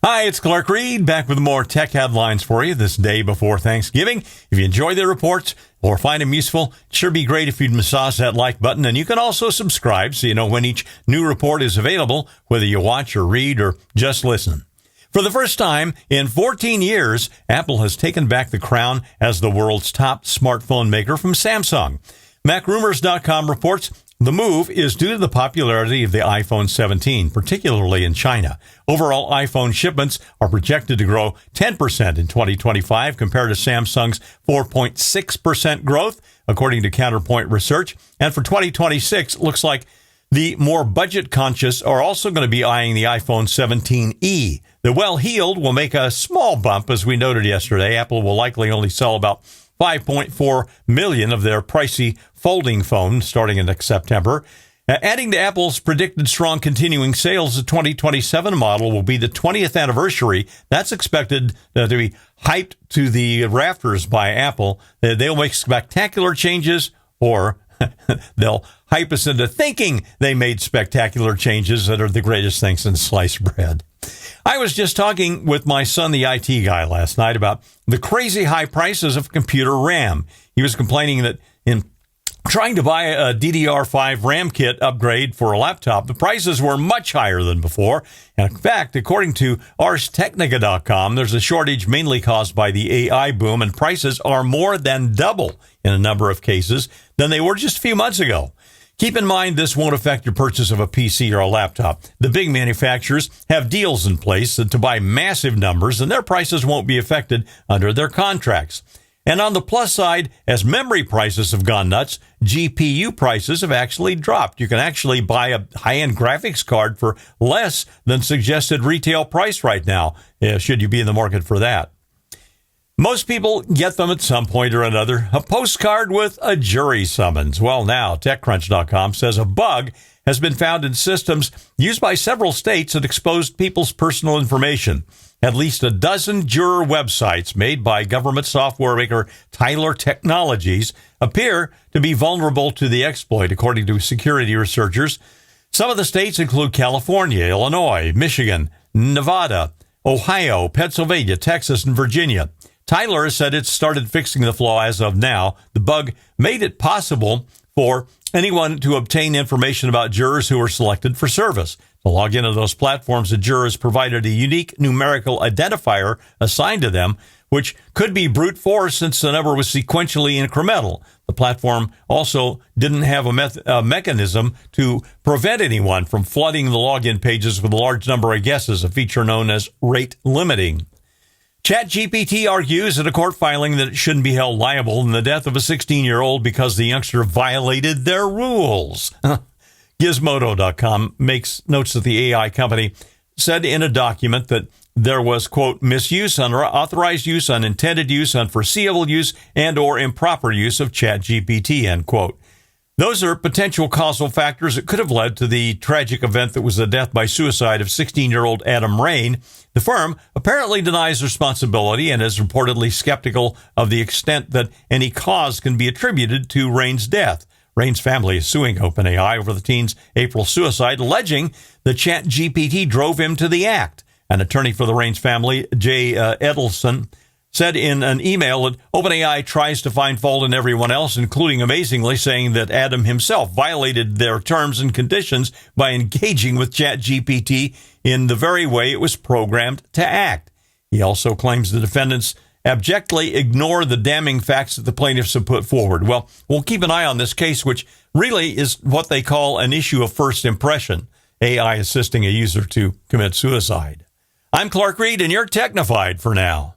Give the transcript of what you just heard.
Hi, it's Clark Reid, back with more tech headlines for you this day before Thanksgiving. If you enjoy the reports or find them useful, it'd sure be great if you'd massage that like button. And you can also subscribe so you know when each new report is available, whether you watch or read or just listen. For the first time in 14 years, Apple has taken back the crown as the world's top smartphone maker from Samsung. MacRumors.com reports the move is due to the popularity of the iPhone 17, particularly in China. Overall, iPhone shipments are projected to grow 10% in 2025 compared to Samsung's 4.6% growth, according to Counterpoint Research. And for 2026, it looks like the more budget-conscious are also going to be eyeing the iPhone 17e. The well-heeled will make a small bump, as we noted yesterday. Apple will likely only sell about 5.4 million of their pricey folding phone starting in next September. Adding to Apple's predicted strong continuing sales, the 2027 model will be the 20th anniversary. That's expected to be hyped to the rafters by Apple. They'll make spectacular changes, or they'll hype us into thinking they made spectacular changes that are the greatest things in sliced bread. I was just talking with my son, the IT guy, last night about the crazy high prices of computer RAM. He was complaining that in trying to buy a DDR5 RAM kit upgrade for a laptop, the prices were much higher than before. And in fact, according to ArsTechnica.com, there's a shortage mainly caused by the AI boom, and prices are more than double in a number of cases than they were just a few months ago. Keep in mind, this won't affect your purchase of a PC or a laptop. The big manufacturers have deals in place to buy massive numbers, and their prices won't be affected under their contracts. And on the plus side, as memory prices have gone nuts, GPU prices have actually dropped. You can actually buy a high-end graphics card for less than suggested retail price right now, should you be in the market for that. Most people get them at some point or another. A postcard with a jury summons. Well, now, TechCrunch.com says a bug has been found in systems used by several states that exposed people's personal information. At least a dozen juror websites made by government software maker Tyler Technologies appear to be vulnerable to the exploit, according to security researchers. Some of the states include California, Illinois, Michigan, Nevada, Ohio, Pennsylvania, Texas, and Virginia. Tyler said it started fixing the flaw as of now. The bug made it possible for anyone to obtain information about jurors who were selected for service. To log into those platforms, the jurors provided a unique numerical identifier assigned to them, which could be brute force since the number was sequentially incremental. The platform also didn't have a mechanism to prevent anyone from flooding the login pages with a large number of guesses, a feature known as rate limiting. ChatGPT argues in a court filing that it shouldn't be held liable in the death of a 16-year-old because the youngster violated their rules. Gizmodo.com notes that the AI company said in a document that there was, quote, misuse, unauthorized use, unintended use, unforeseeable use, and or improper use of ChatGPT, end quote. Those are potential causal factors that could have led to the tragic event that was the death by suicide of 16-year-old Adam Rain. The firm apparently denies responsibility and is reportedly skeptical of the extent that any cause can be attributed to Rain's death. Rain's family is suing OpenAI over the teen's April suicide, alleging that ChatGPT drove him to the act. An attorney for the Rain's family, Jay Edelson, said in an email that OpenAI tries to find fault in everyone else, including, amazingly, saying that Adam himself violated their terms and conditions by engaging with ChatGPT in the very way it was programmed to act. He also claims the defendants abjectly ignore the damning facts that the plaintiffs have put forward. Well, we'll keep an eye on this case, which really is what they call an issue of first impression, AI assisting a user to commit suicide. I'm Clark Reid, and you're Technified for now.